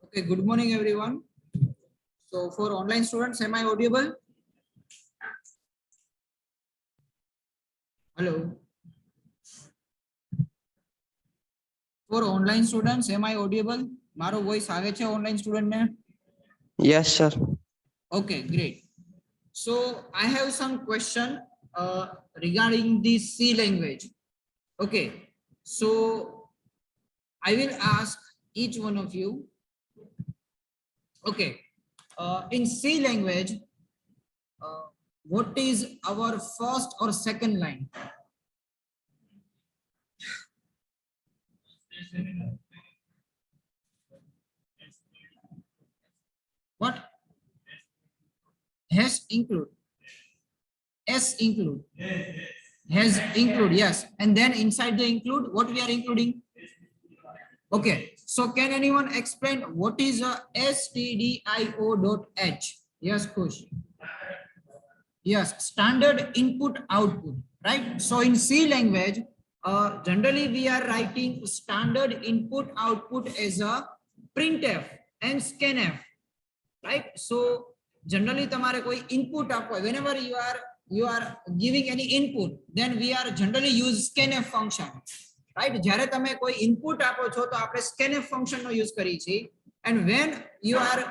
Okay, good morning everyone. So for online students, am I audible? Hello. For online students, am I audible? Maro voice આવે છે online student ને? Yes, sir. Okay, great. So I have some question regarding the C language. Okay, so I will ask each one of you. Okay, in C language, what is our first or second line? What? Has include. S include. Has include, yes. And then inside the include, what we are including? Okay, so can anyone explain what is a stdio.h? Yes, Kush. Yes, standard input output, right? So in C language, generally we are writing standard input output as a printf and scanf, right? So generally tamare koi input aapko, whenever you are giving any input, then we are generally use scanf function, right? Jare tame koi input apo છો તો આપણે scanf function નો use કરીએ છીએ. And when you are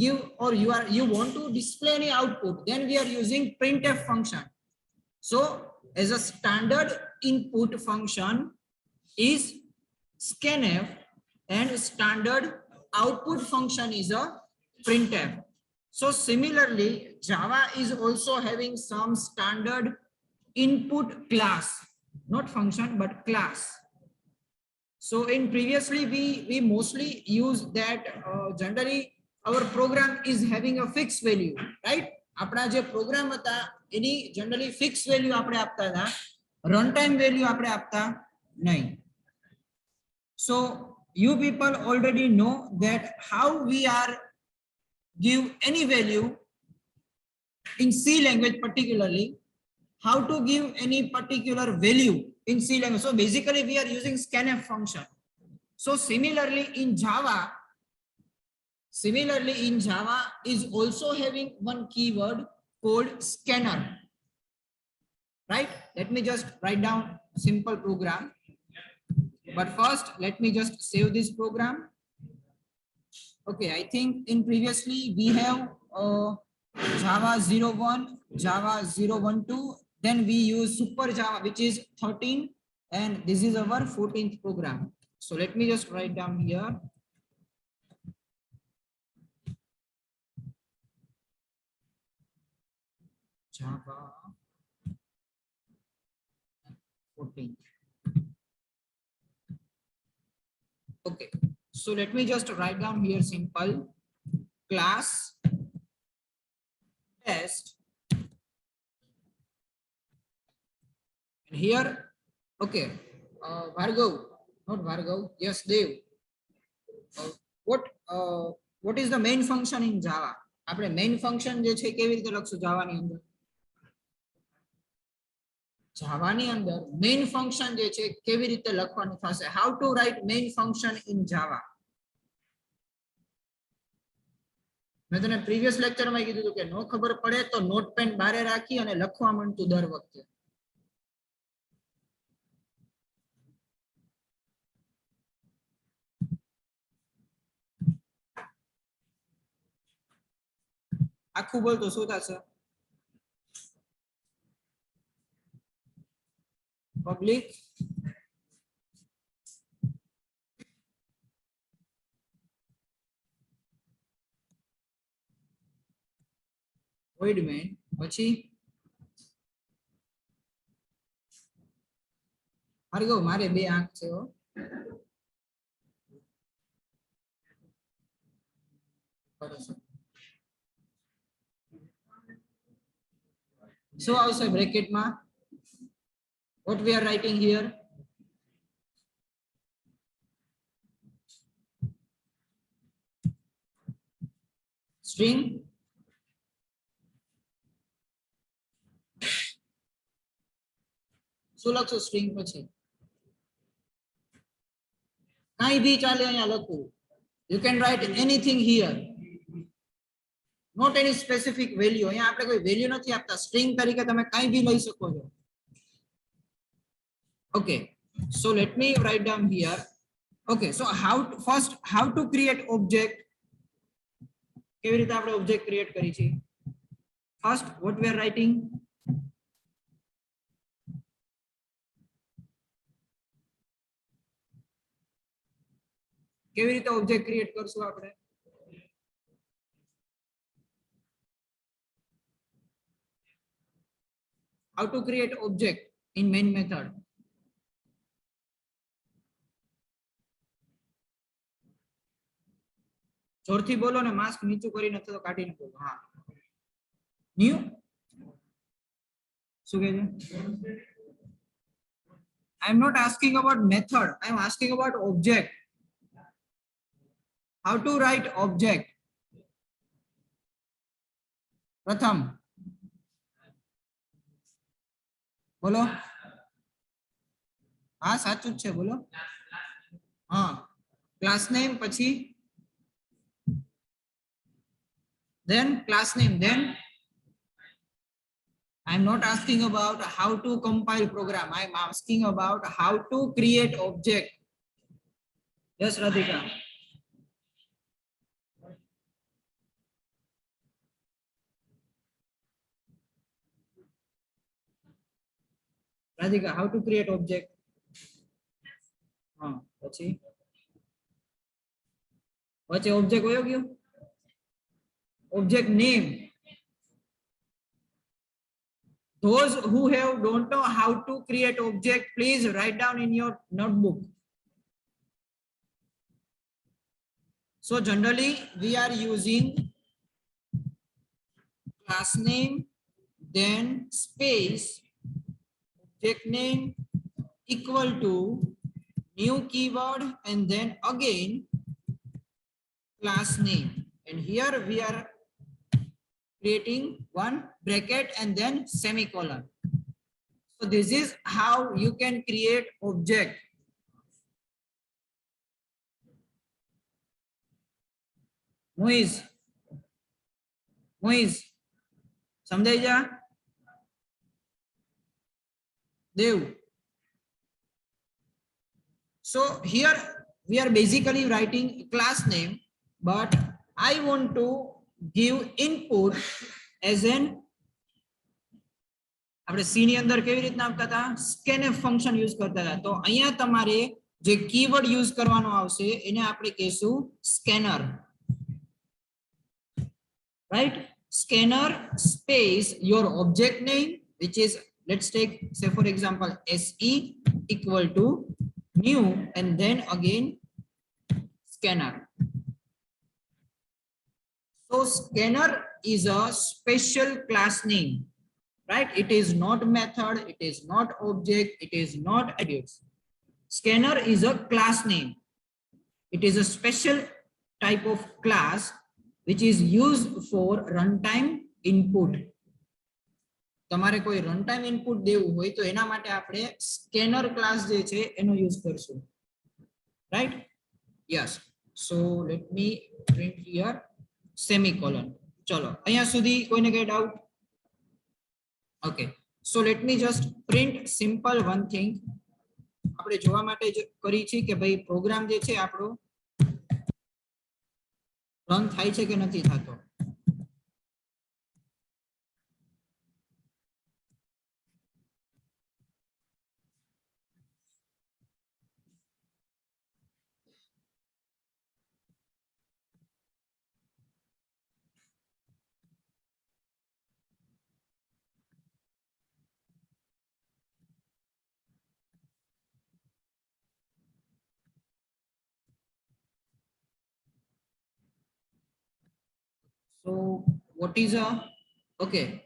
give or you want to display any output, then we are using printf function. So as a standard input function is scanf and standard output function is a printf. So similarly, Java is also having some standard input class, not function but class. So in previously we mostly use that generally our program is having a fixed value, right? આપણા જે programme હતા એની generally fixed value આપણે આપતા હતા, runtime value આપણે આપતા નહીં. So you people already know that how we are give any value in C language, particularly how to give any particular value in C language. So basically we are using scanf function. So similarly in Java is also having one keyword called scanner, right? Let me just write down simple program, but first let me just save this program. Okay, I think in previously we have Java 01, Java 012, then we use Super Java, which is 13, and this is our 14th program. So let me just write down here. Java 14. Okay, so let me just write down here simple class test. And here, okay, Bhargav, not Bhargav, yes, Dev. What is the main function in Java? આપણે main function જે છે કેવી રીતે લખશું Java ની અંદર? Java ની અંદર main function જે છે કેવી રીતે લખવાનું થશે? How to write main function in Java? મેં તને પ્રીવિયસ લેક્ચરમાં કીધું હતું કે નો ખબર પડે તો નોટપેન બારે રાખી અને લખવા માંડતું દર વખતે. આખું બોલ તો શું થશે? પબ્લિક void main પછી ભાર્ગવ મારે બે આંખ છે હો. શું આવશે બ્રેકેટમાં? What we are writing here? String. શું લખશું string પછી? કાંઈ ભી ચાલે અહીંયા લખવું. You can write anything here. Not any specific value. અહીંયા આપણે કોઈ value નથી આપતા. String તરીકે તમે કંઈ બી લઈ શકો છો. Okay. So let me write down here. Okay. So how to create object? કેવી રીતે આપણે object create કરી છે? First, what we are writing? કેવી રીતે object create કરશું આપણે? How to create object in main method? જોરથી બોલો ને, માસ્ક નીચું કરી નથી તો કાઢીને બોલો. હા, ન્યુ શું કહે છે? I am not asking about method. I am asking about object. How to write object? પ્રથમ બોલો. હા, સાચું જ છે, બોલો. હા, ક્લાસ નેમ, પછી then class name, then I am not asking about how to compile program. I am asking about how to create object. Yes, Radhika. Radhika, how to create object? પછી object હોયો ગયો. Object name. Those who don't know how to create object, please write down in your notebook. So generally we are using class name, then space, object name equal to new keyword, and then again class name. And here we are creating one bracket and then semicolon. So this is how you can create object. Moiz, સમજાઈ જા? Dev. So here we are basically writing class name, but I want to give input as an, આપણે C ની અંદર કેવી રીતના આપતા હતા? scanf function use કરતા હતા. તો અહીંયા તમારે જે કીવર્ડ યુઝ કરવાનો આવશે એને આપણે કહેશું scanner. Right? Scanner space your object name, which is, let's take, say for example, SE equal to new, and then again scanner. So scanner is a special class name, right? It is not method, it is not object, it is not attributes. Scanner is a class name. It is a special type of class which is used for runtime input. તમારે કોઈ runtime input દેવું હોય તો એના માટે આપણે scanner class જે છે એનો યુઝ કરશું. Right? Yes. So let me print here semicolon. ચલો, અહીંયા સુધી કોઈને કઈ doubt? Okay. So let me just print simple one thing. આપણે જોવા માટે જ કરી છે કે ભાઈ પ્રોગ્રામ જે છે આપણો રન થાય છે કે નથી થતો. So what is a, okay,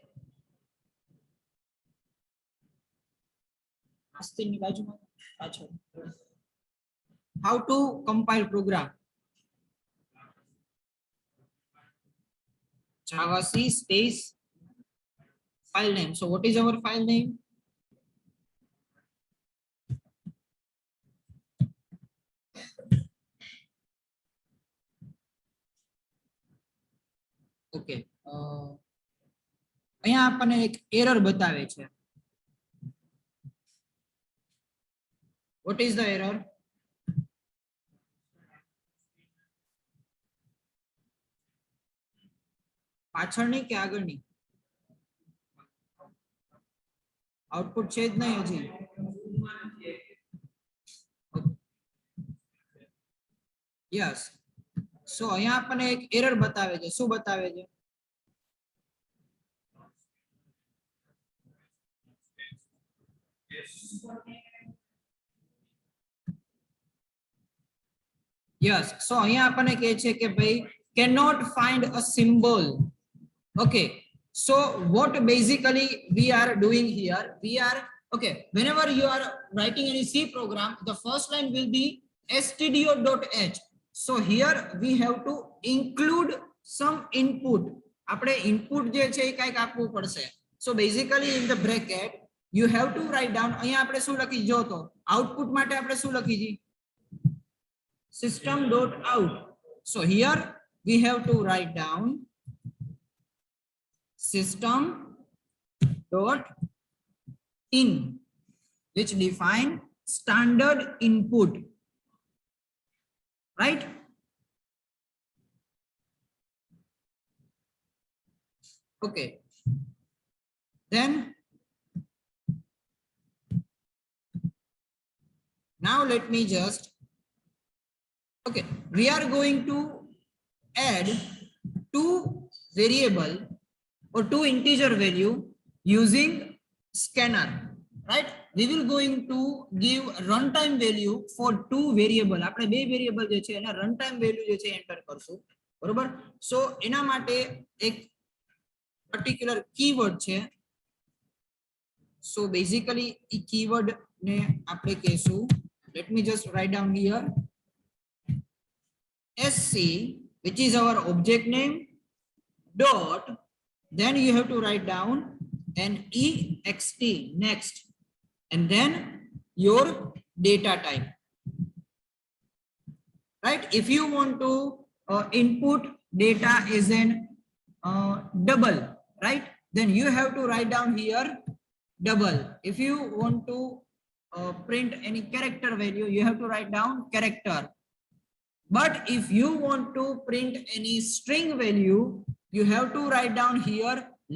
how to compile program? Java C space file name. So what is our file name? Okay, અહીંયા આપણને એક એરર બતાવે છે. What is the error? પાછળની કે આગળની? આઉટપુટ છે જ નહીં હજી. યસ, સો અહીંયા આપણને એક એરર બતાવે છે. શું બતાવે છે? યસ, સો અહીંયા આપણને કહે છે કે ભાઈ cannot find a symbol. Okay, so what basically we are doing here, we are okay, whenever you are writing any C program, the first line will be stdio.h. so here we have to include some input. આપણે input જે છે એ કંઈક આપવું પડશે. so basically in the bracket you have to write down. અહીંયા આપણે શું લખી જો તો આઉટપુટ માટે આપણે શું લખી જી? system.out. so here we have to write down system.in, which define standard input, right? Okay, then now let me just, okay, we are going to add two variable or two integer value using scanner, right? We will going to give runtime value for two variable. આપણે બે variable જે છે એના runtime value જે છે enter કરશું, બરોબર? so એના માટે એક particular keyword છે. so basically એ keyword ને આપણે કહેશું, let me just write down here sc, which is our object name, dot, then you have to write down an ext, next, and then your data type, right? If you want to input data as an double, right, then you have to write down here double. If you want to print any character value, you have to write down character. But if you want to print any string value, you have to write down here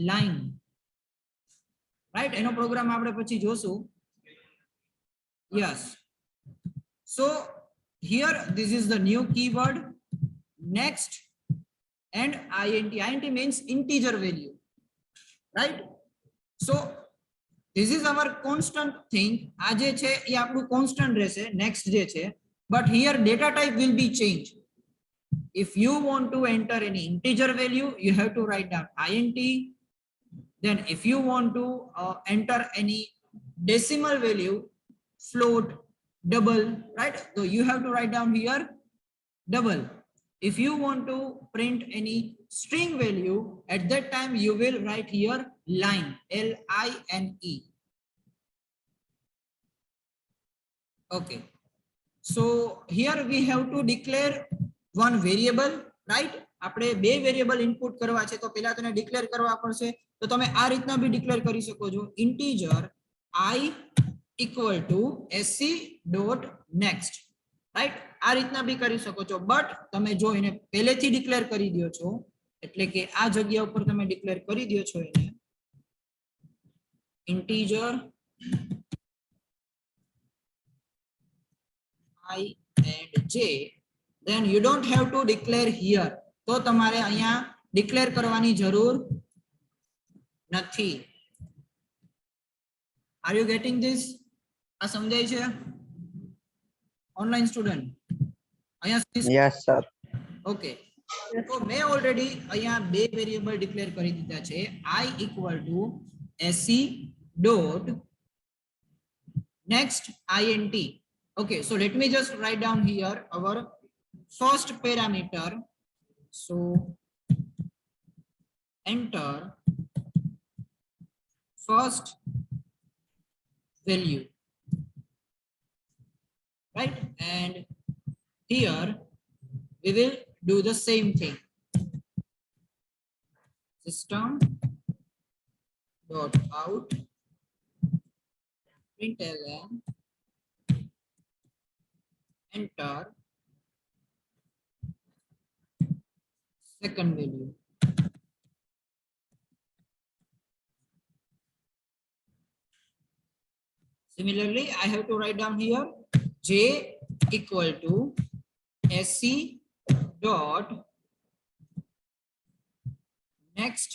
line, right? એનો programme આપણે પછી જોશું. yes, so here this is the new keyword, next, and int means integer value, right? so this is our constant thing. આ જે છે એ આપણું constant રહેશે, next જે છે, but here data type will be changed. if you want to enter any integer value, you have to write down int. then if you want to enter any decimal value, float, double, right, so you have to write down here double. if you want to print any string value, at that time you will write here line, line. okay, so here we have to declare one variable, right? આપણે બે variable input કરવા છે તો પહેલા તેને declare કરવા પડશે. તો તમે આ રીતના બી ડિક્લેર કરી શકો છો, integer I equal to sc.next, right? આ રીતના બી કરી શકો છો, બટ તમે જો એને પહેલેથી ડિક્લેર કરી દો છો, એટલે કે આ જગ્યા ઉપર તમે ડિક્લેર કરી દો છો એને integer I and j, then you don't have to declare here. તો તમારે અહીંયા ડિક્લેર કરવાની જરૂર નથી. Are you getting this? આ સમજાય છે ઓનલાઈન સ્ટુડન્ટ? અહીંયા Yes, sir. ઓકે, તો મેં ઓલરેડી અહીંયા બે વેરિયેબલ ડિક્લેર કરી દીધા છે, I equal to sc dot next int. okay, so let me just write down here our first parameter. so enter first value, right? And here we will do the same thing. system dot out println enter second value. Similarly, I have to write down here j equal to sc dot next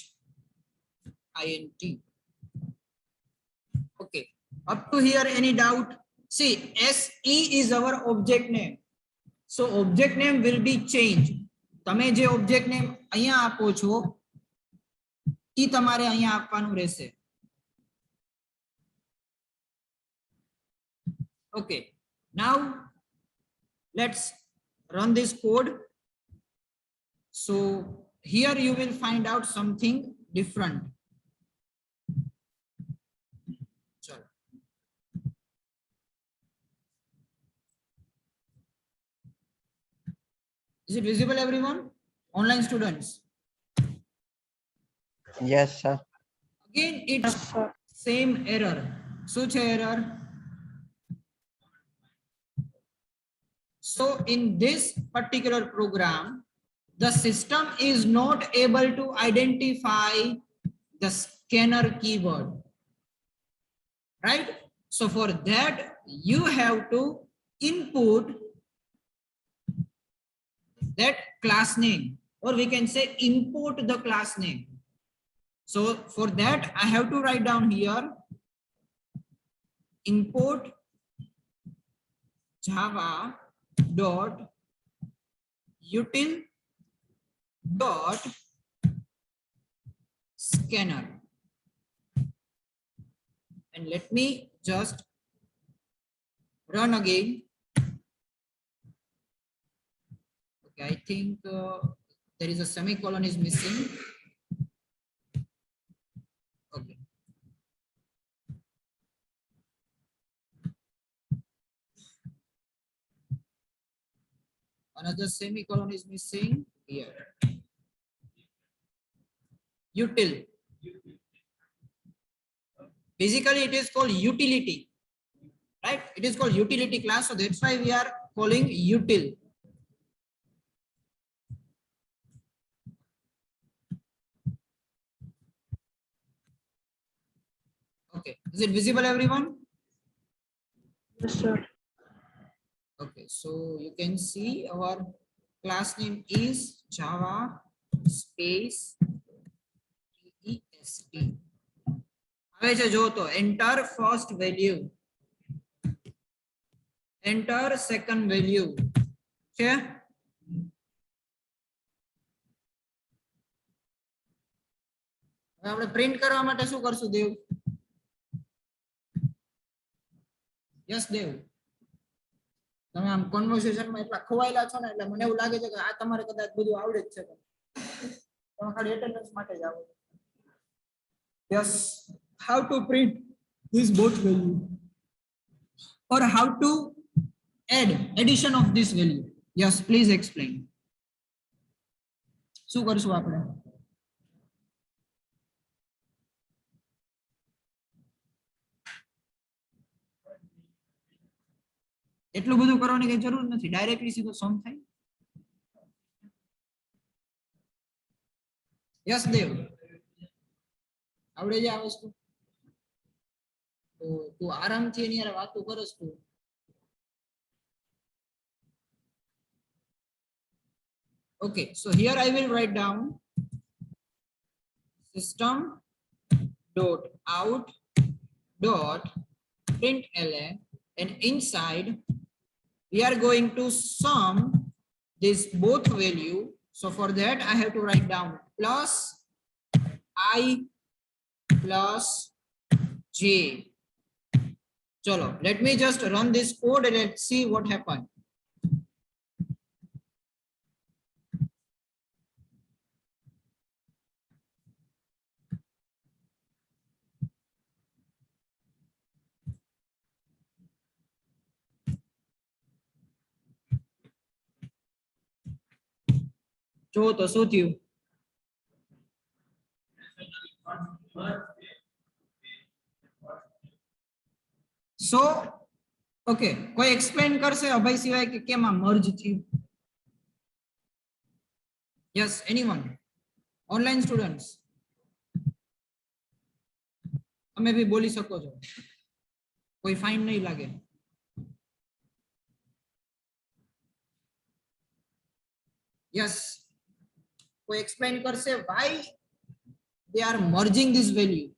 int. Okay, up to here any doubt? See, se is our object name, so object name will be changed. તમે જે object name અહીંયા આપો છો ઈ તમારે અહીંયા આપવાનું રહેશે. Okay, now let's run this code. So here you will find out something different. Chalo. Is it visible, everyone? Online students? Yes, sir. Again, it's same error. So error. So in this particular program, the system is not able to identify the scanner keyword, right? So for that, you have to input that class name, or we can say import the class name. So for that, I have to write down here import java dot util dot scanner, and let me just run again. Okay, I think there is a semicolon is missing. Okay. Another semicolon is missing here. Util. Basically, it is called utility, right? It is called utility class, so that's why we are calling util. Okay, is it visible, everyone? Yes, sir. Okay, so you can see our class name is Java space EST. હવે છે જો તો enter first value, enter second value છે. હવે આપણે print કરવા માટે શું કરશું દેવ? યસ દેવ, તમે આમ કન્વર્સેશનમાં એટલા ખોવાયેલા છો ને એટલે મને એવું લાગે છે કે આ તમારે કદાચ બધું આવડે જ છે, તમે ખાલી એટેન્ડન્સ માટે જ આવો. Yes, how to print this both value, or how to add addition of this value? Yes, please explain. શું કરશું આપણે? એટલું બધું કરવાની કઈ જરૂર નથી, ડાયરેક્ટલી સીધો સમ થાય. યસ દેવ, આવડે છે આ વસ્તુ? તો તું આરામથી એની યાર વાતો કરસ તું. Okay, so here I will write down system dot out dot println, and inside we are going to sum this both value. So for that I have to write down plus I plus j. Chalo, let me just run this code and let's see what happened. જો તો શું થયું? So okay, કોઈ explain કરશે અભય સિવાય કે કેમ આ મર્જ થયું? Yes, anyone? ઓનલાઈન સ્ટુડન્ટ્સ તમે બી બોલી શકો છો, કોઈ ફાઇન નહીં લાગે. યસ, કોઈ એક્સપ્લેન કરશે why they are merging this value?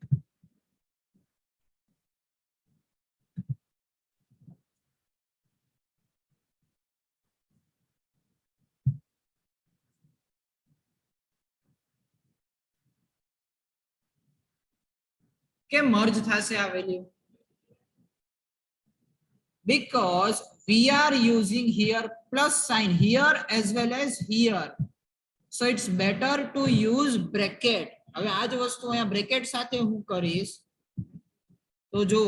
કેમ મર્જ થશે આ value? Because we are using here plus sign here as well as here, so it's better to use bracket. હવે આ જ વસ્તુ અહીંયા બ્રેકેટ સાથે હું કરીશ તો જો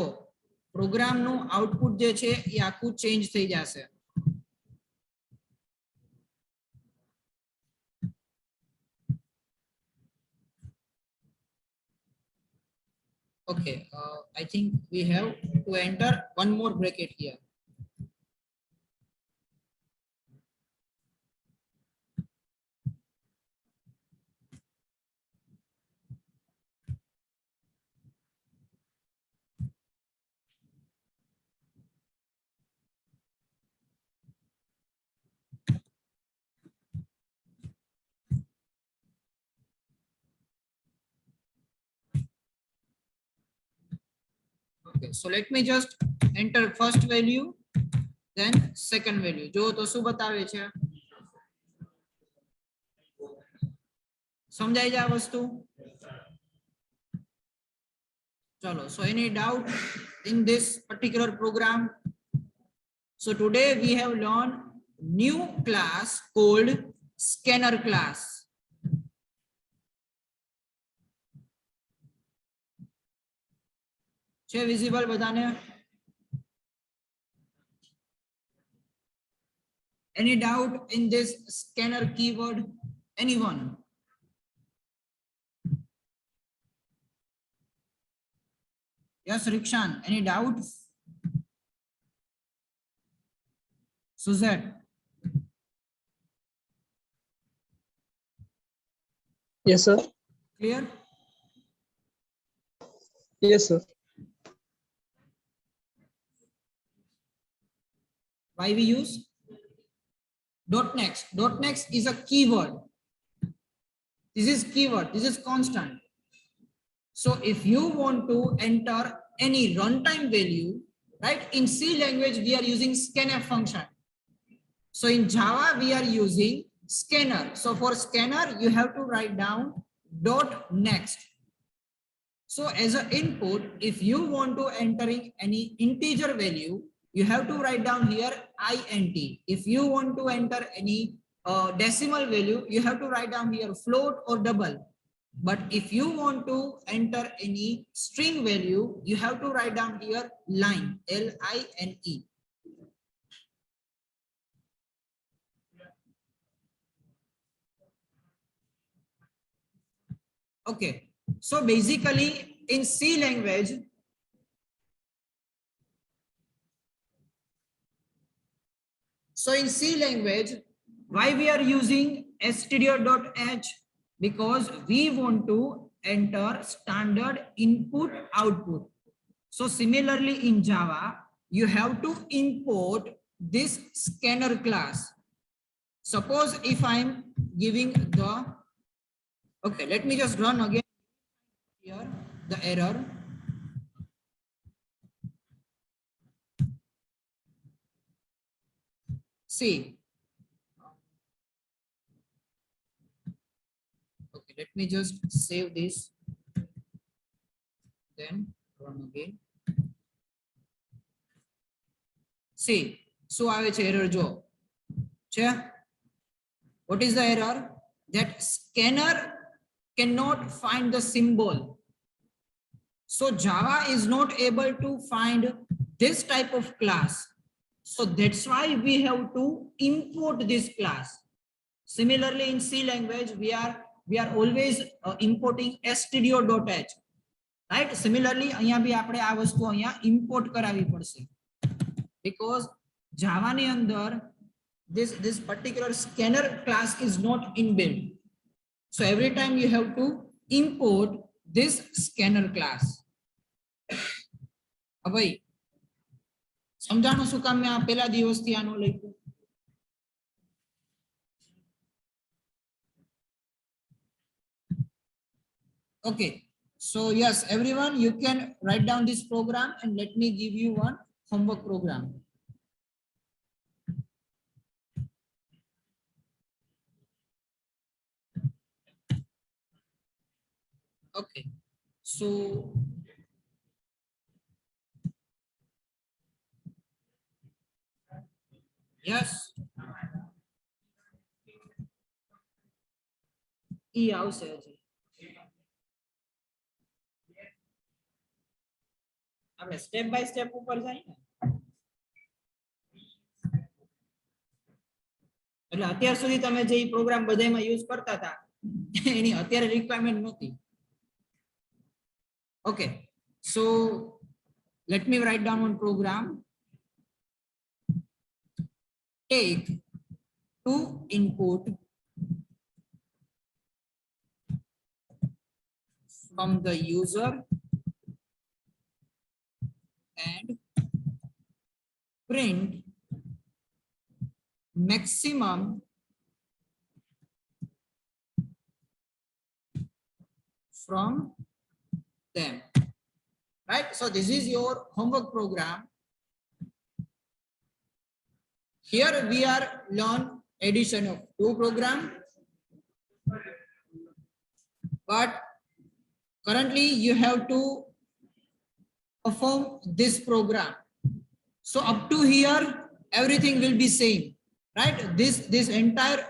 પ્રોગ્રામનું આઉટપુટ જે છે એ આખું ચેન્જ થઈ જશે. Okay, I think we have to enter one more bracket here. Okay, so let me just enter first value, then second value. જો તો શું બતાવે છે? સમજાઈ જાય વસ્તુ? ચલો, so any doubt in this particular program? So today we have learned new class called scanner class. છે વિઝિબલ બધાને? Any doubt in this scanner keyword? Anyone? Yes, Rikshan, any doubts? Suzette? Yes, sir. Clear? Yes, sir. Why we use dot next? Dot next is a keyword. This is keyword, this is constant. So if you want to enter any runtime value, right, in C language we are using scanf function. So in Java we are using scanner. So for scanner you have to write down dot next. So as an input, if you want to enter any integer value, you have to write down here int. If you want to enter any decimal value, you have to write down here float or double. But if you want to enter any string value, you have to write down here line, L-I-N-E. Okay, so basically in C language, why we are using stdio.h? Because we want to enter standard input output. So similarly in Java, you have to import this scanner class. Suppose if I'm giving the, okay, let me just run again here the error. See, okay, let me just save this, then run again. See, so આવે છે error જો છે. What is the error? That scanner cannot find the symbol. So Java is not able to find this type of class. So that's why we have to import this class. Similarly in C language, we are always importing stdio.h. Right similarly અહીંયા બી આપણે આ વસ્તુ અહીંયા import કરાવવી પડશે because Java ની અંદર this particular scanner class is not inbuilt, so every time you have to import this scanner class. હવે સમજાણું શું કામ મેં આ પહેલા દિવસથી આનું લખ્યું? Okay, so yes, everyone, you can write down this program and let me give you one homework program. Okay, so yes, E આવશે હજી. આપણે સ્ટેપ બાય સ્ટેપ ઉપર જાય ને એટલે અત્યાર સુધી તમે જે પ્રોગ્રામ બધામાં યુઝ કરતા હતા એની અત્યારે રિક્વાયરમેન્ટ નહોતી. Okay, so let me write down one program. Take two input from the user and print maximum from them. Right, so this is your homework program. Here we are learn addition of two program, but currently you have to perform this program. So up to here everything will be same, right? This entire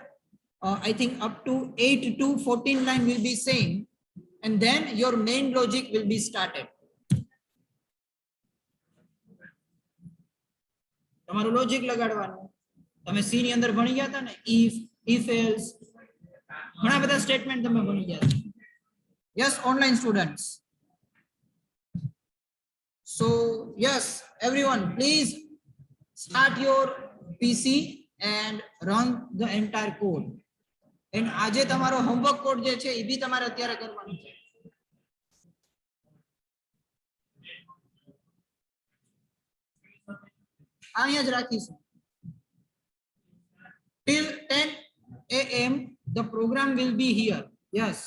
I think up to 8 to 14 line will be same, and then your main logic will be started. તમારું logic લગાડવાનું. તમે C ની અંદર ભણી ગયા હતા ને, if else ઘણા બધા સ્ટેટમેન્ટ તમે ભણી ગયા હતા. Yes, online students. So yes, everyone, please start your PC and run the entire code. And આજે તમારો હોમવર્ક કોડ જે છે એ બી તમારે અત્યારે કરવાનો છે. અહીંયા જ રાખીશું. Till 10 AM the program will be here. Yes.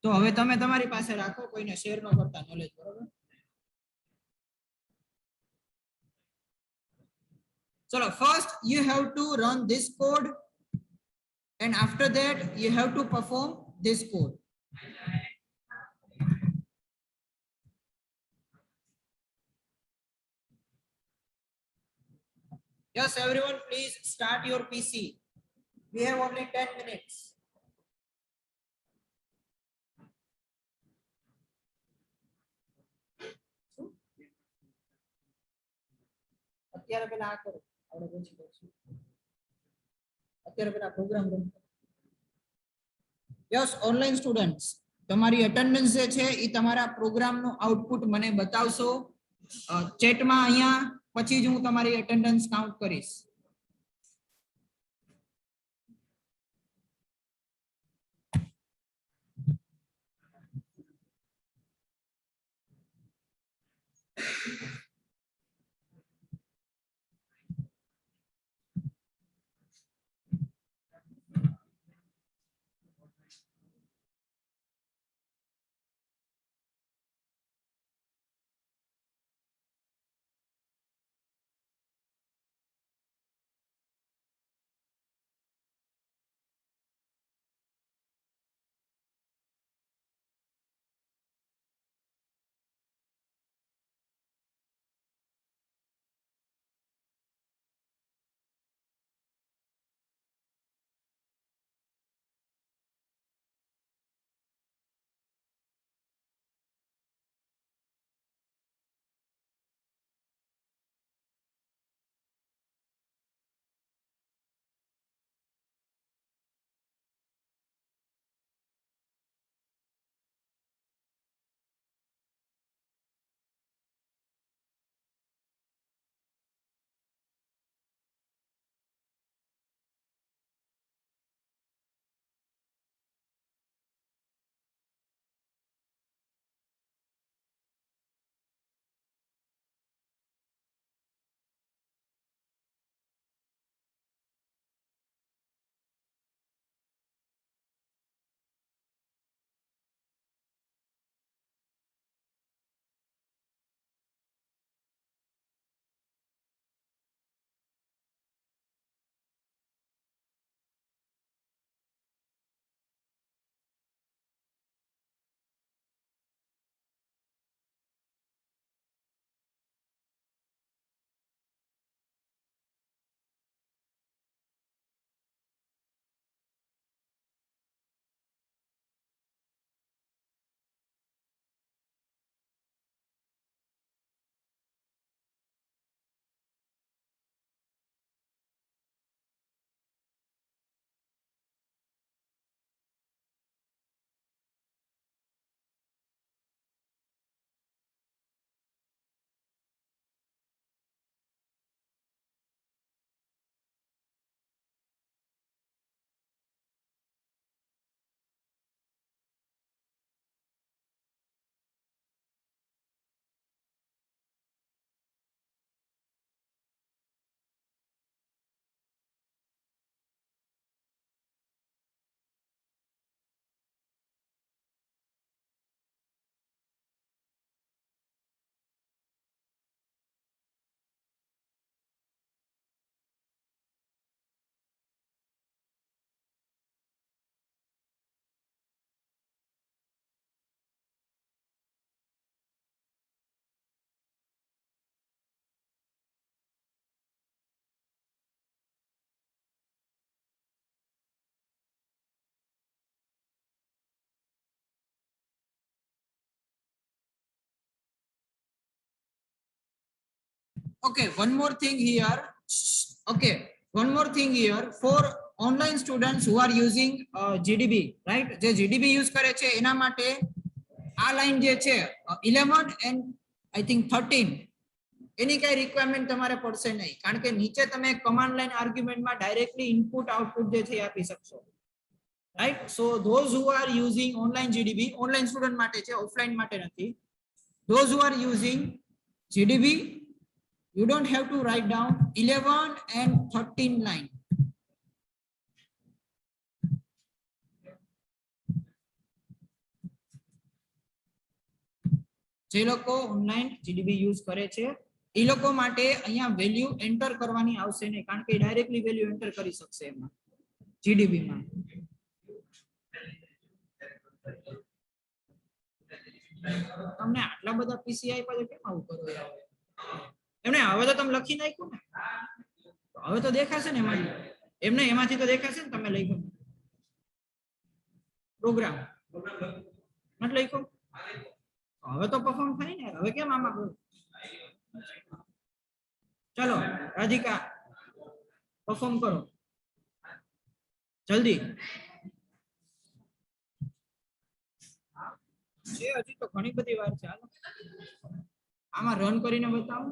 તો હવે તમે તમારી પાસે રાખો, કોઈને શેર ન કરતા નોલેજ, બરોબર? ચલો, first you have to run this code and after that you have to perform this code. Yes, everyone, please start your PC. We have only 10 minutes. અત્યારે પેલા આ કરો, આપણે પછી કરશું. અત્યારે પેલા પ્રોગ્રામ રન કરો. યસ, ઓનલાઈન સ્ટુડન્ટ્સ, તમારી અટેન્ડન્સ જે છે એ તમારા પ્રોગ્રામનું આઉટપુટ મને બતાવશો ચેટમાં અહીંયા, પછી જ હું તમારી અટેન્ડન્સ કાઉન્ટ કરીશ. Okay, one more thing here. Okay, one more thing here for online students who are using GDB, right? જે GDB use કરે છે એના માટે આ લાઈન જે છે 11 and I think 13 એની કઈ રિક્વાયરમેન્ટ તમારે પડશે નહીં કારણ કે નીચે તમે કમાન્ડ લાઈન આર્ગ્યુમેન્ટમાં ડાયરેક્ટલી ઇનપુટ આઉટપુટ જે છે એ આપી શકશો. Right? So those who are using online GDB, online student માટે છે, ઓફલાઈન માટે નથી. Those who are using GDB, you don't have to write down 11 and 13 line. જે લોકો ઓનલાઈન જીડીબી યુઝ કરે છે એ લોકો માટે અહીંયા વેલ્યુ એન્ટર કરવાની આવશે નહીં કારણ કે ડાયરેક્ટલી વેલ્યુ એન્ટર કરી શકશે એમાં જીડીબી માં. તમને આટલા બધા પીસી આપ્યા છે કેમ આવું કરો યાર? એમને હવે તો તમે લખી નાખ્યું ને, હવે તો દેખાશે ને એમાંથી, એમને એમાંથી તો દેખાશે ને તમે લખ્યું પ્રોગ્રામ મત લખ્યો, હવે તો પરફોર્મ થાય ને, હવે કેમ આમાં કરું? ચલો રાધિકા પરફોર્મ કરો જલ્દી. છે હજી તો ઘણી બધી વાર છે, હાલો આમાં રન કરીને બતાવો.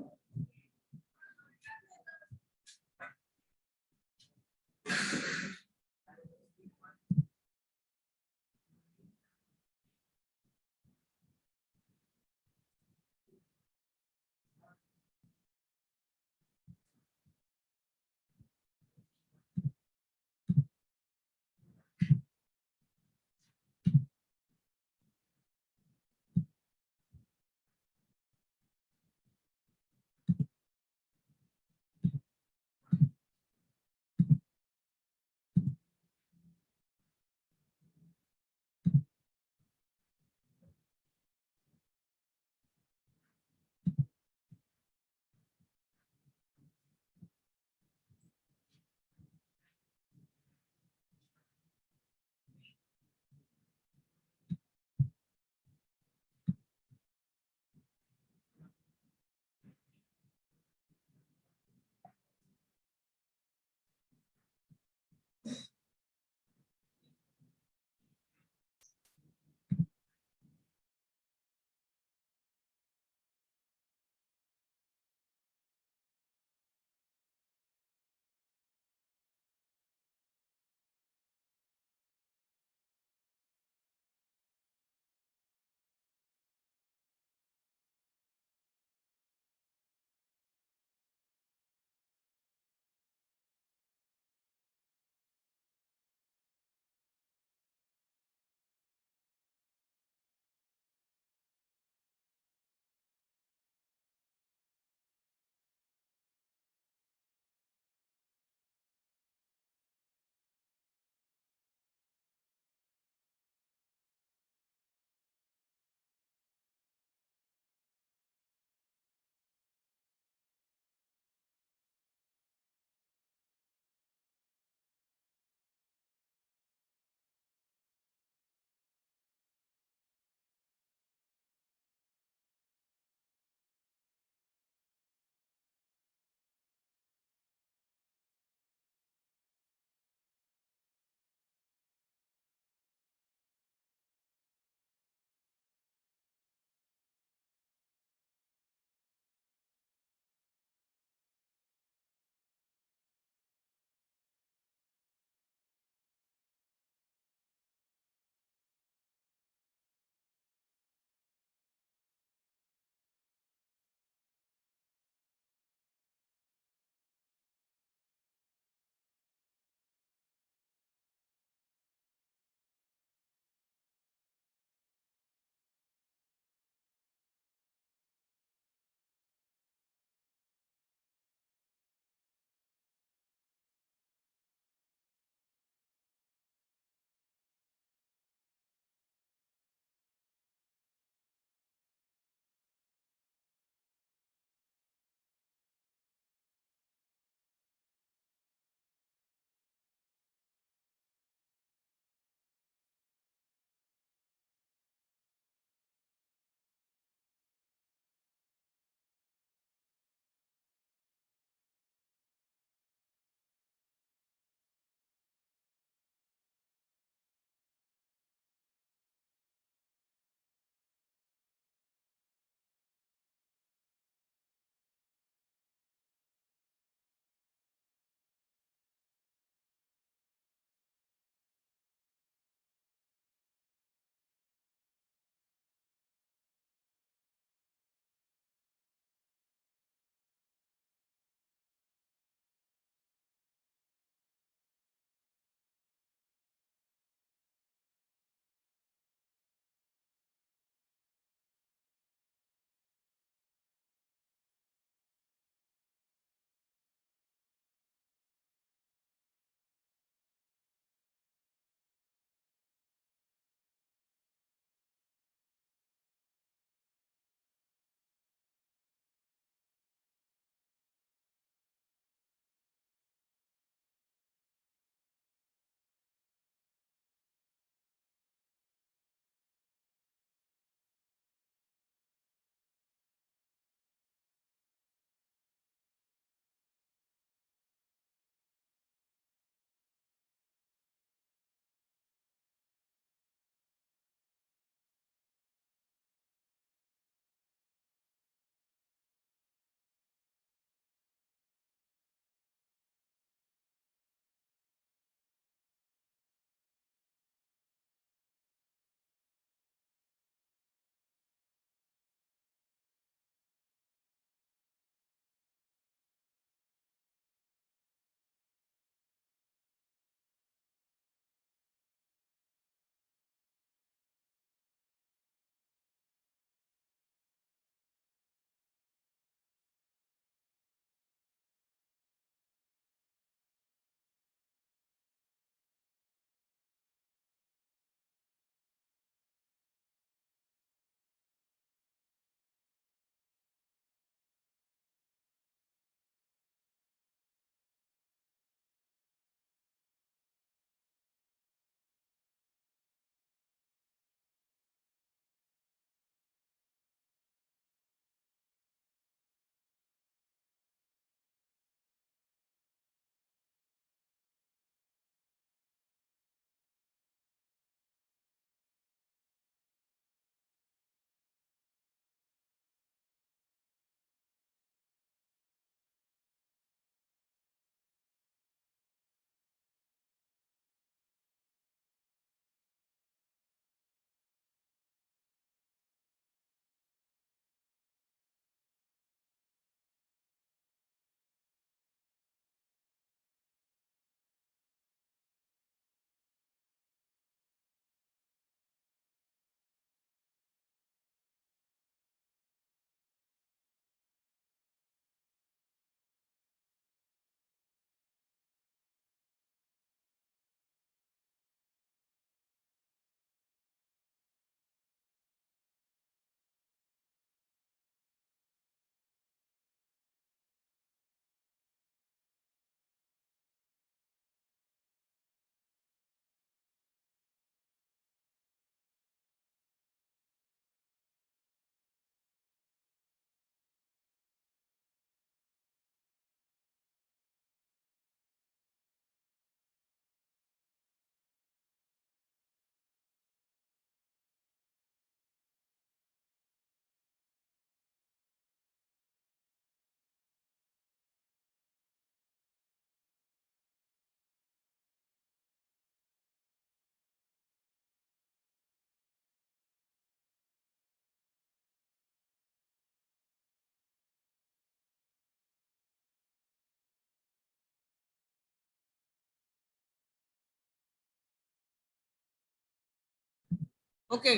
ઓકે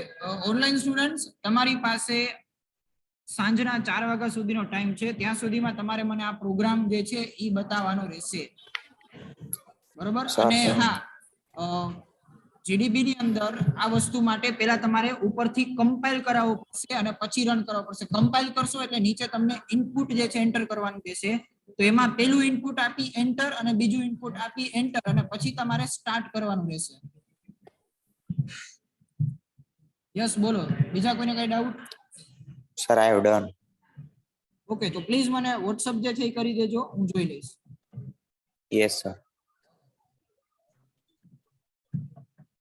ઓનલાઈન સ્ટુડન્ટ્સ તમારી પાસે સાંજના 4 વાગ્યા સુધીનો ટાઈમ છે, ત્યાં સુધીમાં તમારે મને આ પ્રોગ્રામ જે છે એ બતાવવાનો રહેશે, બરોબર? અને હા, જીડીબી ની અંદર આ વસ્તુ માટે પહેલા તમારે ઉપરથી કમ્પાઇલ કરાવવું પડશે અને પછી રન કરવું પડશે. કમ્પાઇલ કરશો એટલે નીચે તમને ઇનપુટ જે છે એન્ટર કરવાનું કહેશે, તો એમાં પહેલું ઇનપુટ આપી એન્ટર અને બીજું ઇનપુટ આપી એન્ટર અને પછી તમારે સ્ટાર્ટ કરવાનું રહેશે. યસ બોલો, બીજા કોઈને કઈ doubt? Sir I have done. Okay, તો પ્લીઝ મને WhatsApp જે છે એ કરી દેજો, હું જોઈ લઈશ. Yes sir.